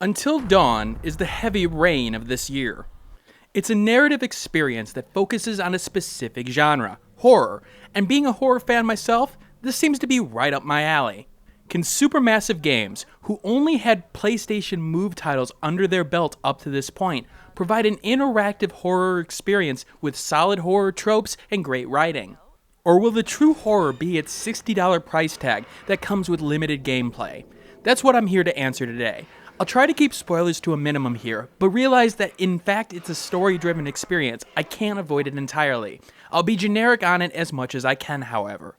Until Dawn is the heavy rain of this year. It's a narrative experience that focuses on a specific genre, horror, and being a horror fan myself, this seems to be right up my alley. Can Supermassive Games, who only had PlayStation Move titles under their belt up to this point, provide an interactive horror experience with solid horror tropes and great writing? Or will the true horror be its $60 price tag that comes with limited gameplay? That's what I'm here to answer today. I'll try to keep spoilers to a minimum here, but realize that in fact it's a story-driven experience. I can't avoid it entirely. I'll be generic on it as much as I can, however.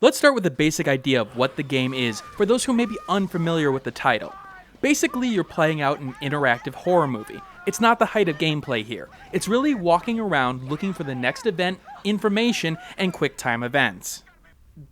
Let's start with the basic idea of what the game is for those who may be unfamiliar with the title. Basically, you're playing out an interactive horror movie. It's not the height of gameplay here. It's really walking around looking for the next event, information, and quick-time events.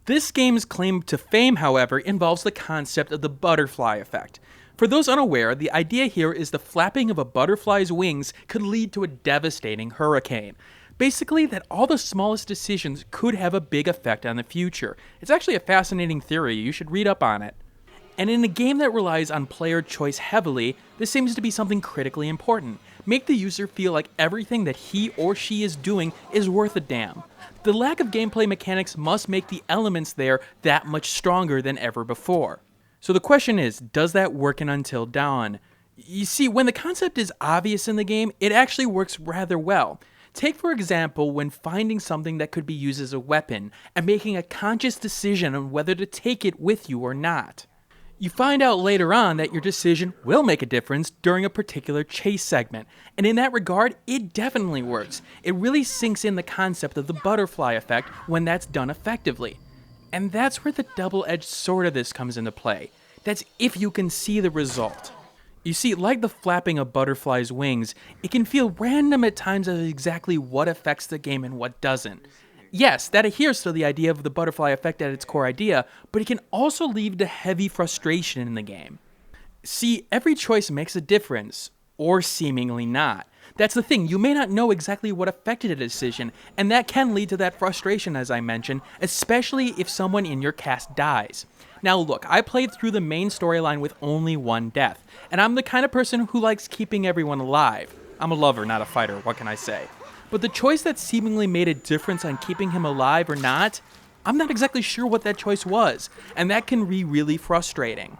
This game's claim to fame, however, involves the concept of the butterfly effect. For those unaware, the idea here is the flapping of a butterfly's wings could lead to a devastating hurricane. Basically, that all the smallest decisions could have a big effect on the future. It's actually a fascinating theory, you should read up on it. And in a game that relies on player choice heavily, this seems to be something critically important. Make the user feel like everything that he or she is doing is worth a damn. The lack of gameplay mechanics must make the elements there that much stronger than ever before. So the question is, does that work in Until Dawn? You see, when the concept is obvious in the game, it actually works rather well. Take for example when finding something that could be used as a weapon and making a conscious decision on whether to take it with you or not. You find out later on that your decision will make a difference during a particular chase segment, and in that regard, it definitely works. It really sinks in the concept of the butterfly effect when that's done effectively. And that's where the double-edged sword of this comes into play. That's if you can see the result. You see, like the flapping of butterflies' wings, it can feel random at times as exactly what affects the game and what doesn't. Yes, that adheres to the idea of the butterfly effect at its core idea, but it can also lead to heavy frustration in the game. See, every choice makes a difference, or seemingly not. That's the thing, you may not know exactly what affected a decision, and that can lead to that frustration as I mentioned, especially if someone in your cast dies. Now look, I played through the main storyline with only one death, and I'm the kind of person who likes keeping everyone alive. I'm a lover, not a fighter, what can I say? But the choice that seemingly made a difference on keeping him alive or not, I'm not exactly sure what that choice was, and that can be really frustrating.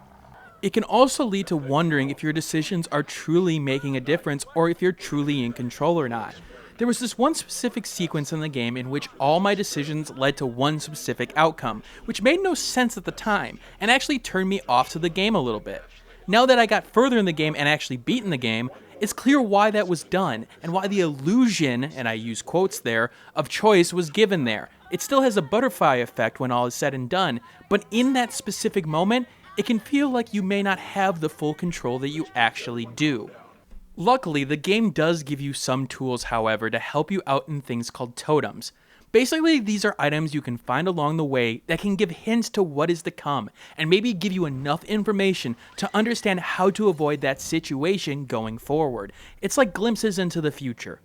It can also lead to wondering if your decisions are truly making a difference or if you're truly in control or not. There was this one specific sequence in the game in which all my decisions led to one specific outcome, which made no sense at the time, and actually turned me off to the game a little bit. Now that I got further in the game and actually beaten the game, it's clear why that was done, and why the illusion, and I use quotes there, of choice was given there. It still has a butterfly effect when all is said and done, but in that specific moment, it can feel like you may not have the full control that you actually do. Luckily, the game does give you some tools, however, to help you out in things called totems. Basically, these are items you can find along the way that can give hints to what is to come, and maybe give you enough information to understand how to avoid that situation going forward. It's like glimpses into the future.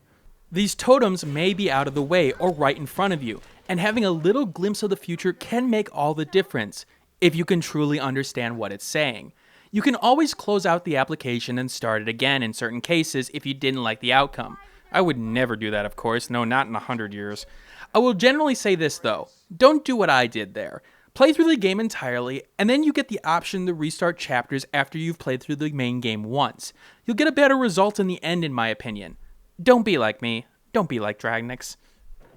These totems may be out of the way or right in front of you, and having a little glimpse of the future can make all the difference, if you can truly understand what it's saying. You can always close out the application and start it again in certain cases if you didn't like the outcome. I would never do that, of course, no, not in 100 years. I will generally say this though, don't do what I did there. Play through the game entirely, and then you get the option to restart chapters after you've played through the main game once. You'll get a better result in the end, in my opinion. Don't be like me. Don't be like Dragnix.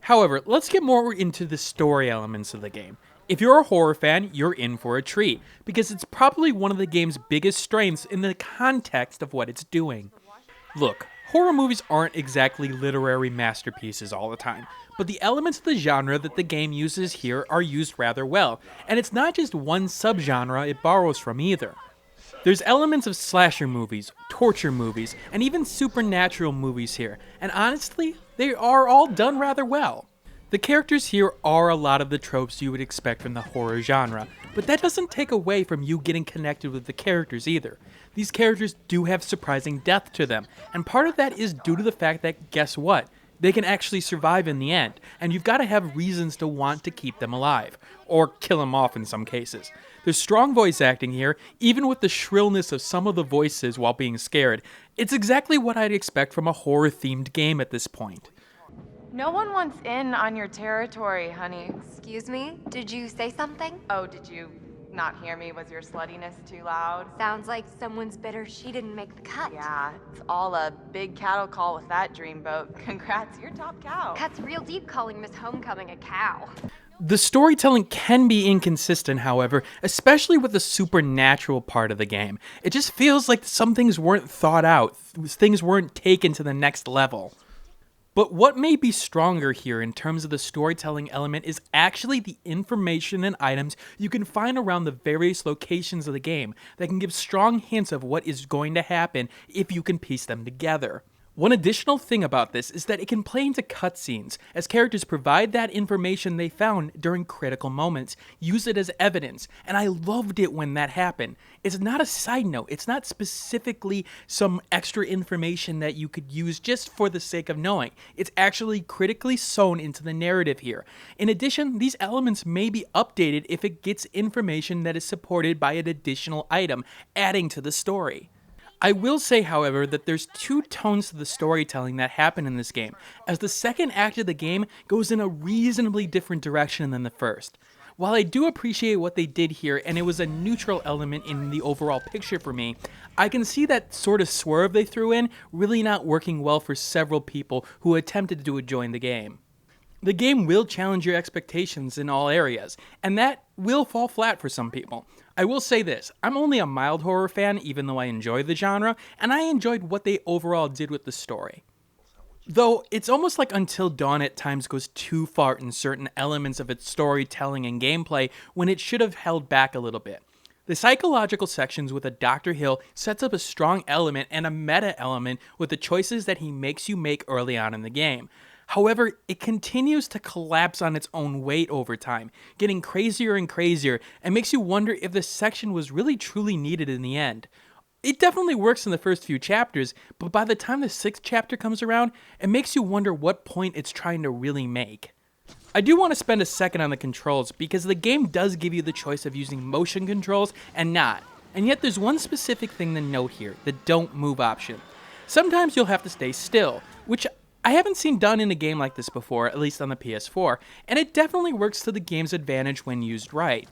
However, let's get more into the story elements of the game. If you're a horror fan, you're in for a treat, because it's probably one of the game's biggest strengths in the context of what it's doing. Look, horror movies aren't exactly literary masterpieces all the time, but the elements of the genre that the game uses here are used rather well, and it's not just one subgenre it borrows from either. There's elements of slasher movies, torture movies, and even supernatural movies here, and honestly, they are all done rather well. The characters here are a lot of the tropes you would expect from the horror genre, but that doesn't take away from you getting connected with the characters either. These characters do have surprising depth to them, and part of that is due to the fact that, guess what? they can actually survive in the end, and you've got to have reasons to want to keep them alive, or kill them off in some cases. There's strong voice acting here, even with the shrillness of some of the voices while being scared. It's exactly what I'd expect from a horror-themed game at this point. No one wants in on your territory, honey. Excuse me? Did you say something? Oh, did you not hear me? Was your sluttiness too loud? Sounds like someone's bitter she didn't make the cut. Yeah, it's all a big cattle call with that dreamboat. Congrats, you're top cow. Cuts real deep calling Miss Homecoming a cow. The storytelling can be inconsistent, however, especially with the supernatural part of the game. It just feels like some things weren't thought out, things weren't taken to the next level. But what may be stronger here in terms of the storytelling element is actually the information and items you can find around the various locations of the game that can give strong hints of what is going to happen if you can piece them together. One additional thing about this is that it can play into cutscenes, as characters provide that information they found during critical moments, use it as evidence, and I loved it when that happened. It's not a side note, it's not specifically some extra information that you could use just for the sake of knowing. It's actually critically sewn into the narrative here. In addition, these elements may be updated if it gets information that is supported by an additional item, adding to the story. I will say, however, that there's two tones to the storytelling that happen in this game, as the second act of the game goes in a reasonably different direction than the first. While I do appreciate what they did here, and it was a neutral element in the overall picture for me, I can see that sort of swerve they threw in really not working well for several people who attempted to join the game. The game will challenge your expectations in all areas, and that will fall flat for some people. I will say this, I'm only a mild horror fan even though I enjoy the genre, and I enjoyed what they overall did with the story. Though, it's almost like Until Dawn at times goes too far in certain elements of its storytelling and gameplay when it should have held back a little bit. The psychological sections with a Dr. Hill sets up a strong element and a meta element with the choices that he makes you make early on in the game. However, it continues to collapse on its own weight over time, getting crazier and crazier, and makes you wonder if this section was really truly needed in the end. It definitely works in the first few chapters, but by the time the 6th chapter comes around, it makes you wonder what point it's trying to really make. I do want to spend a second on the controls, because the game does give you the choice of using motion controls and not, and yet there's one specific thing to note here, the don't move option. Sometimes you'll have to stay still, which I haven't seen done in a game like this before, at least on the PS4, and it definitely works to the game's advantage when used right.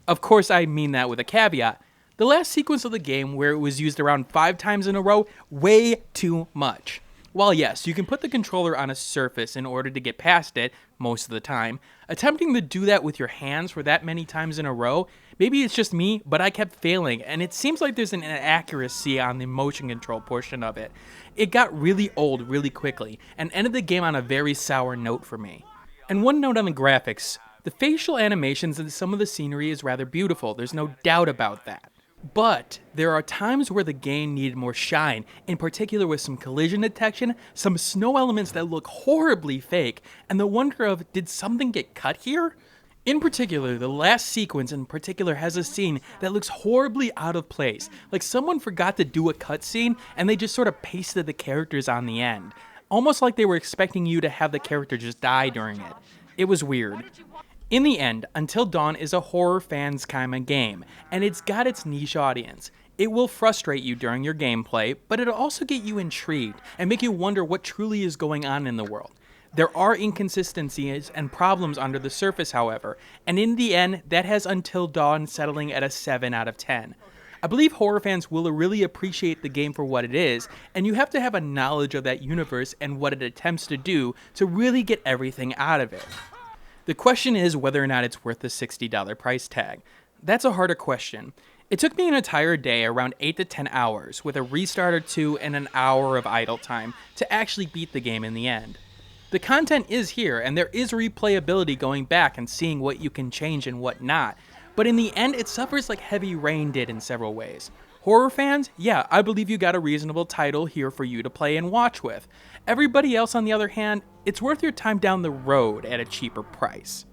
Of course, I mean that with a caveat. The last sequence of the game, where it was used around 5 times in a row, way too much. While yes, you can put the controller on a surface in order to get past it, most of the time, attempting to do that with your hands for that many times in a row, maybe it's just me, but I kept failing, and it seems like there's an inaccuracy on the motion control portion of it. It got really old really quickly, and ended the game on a very sour note for me. And one note on the graphics, the facial animations and some of the scenery is rather beautiful, there's no doubt about that. But there are times where the game needed more shine, in particular with some collision detection, some snow elements that look horribly fake, and the wonder of, did something get cut here? In particular, the last sequence in particular has a scene that looks horribly out of place, like someone forgot to do a cutscene and they just sort of pasted the characters on the end, almost like they were expecting you to have the character just die during it. It was weird. In the end, Until Dawn is a horror fans kind of game, and it's got its niche audience. It will frustrate you during your gameplay, but it'll also get you intrigued and make you wonder what truly is going on in the world. There are inconsistencies and problems under the surface, however, and in the end, that has Until Dawn settling at a 7 out of 10. I believe horror fans will really appreciate the game for what it is, and you have to have a knowledge of that universe and what it attempts to do to really get everything out of it. The question is whether or not it's worth the $60 price tag. That's a harder question. It took me an entire day, around 8 to 10 hours, with a restart or 2 and an hour of idle time, to actually beat the game in the end. The content is here, and there is replayability going back and seeing what you can change and what not, but in the end it suffers like Heavy Rain did in several ways. Horror fans? Yeah, I believe you got a reasonable title here for you to play and watch with. Everybody else, on the other hand, it's worth your time down the road at a cheaper price.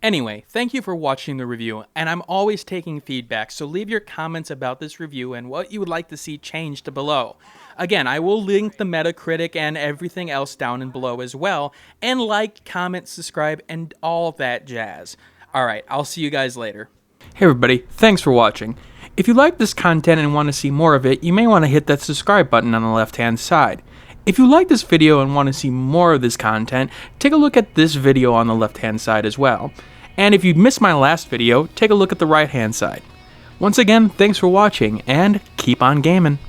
Anyway, thank you for watching the review, and I'm always taking feedback, so leave your comments about this review and what you would like to see changed below. Again, I will link the Metacritic and everything else down and below as well, and like, comment, subscribe, and all that jazz. Alright, I'll see you guys later. Hey everybody, thanks for watching. If you like this content and want to see more of it, you may want to hit that subscribe button on the left hand side. If you like this video and want to see more of this content, take a look at this video on the left hand side as well. And if you missed my last video, take a look at the right hand side. Once again, thanks for watching, and keep on gaming.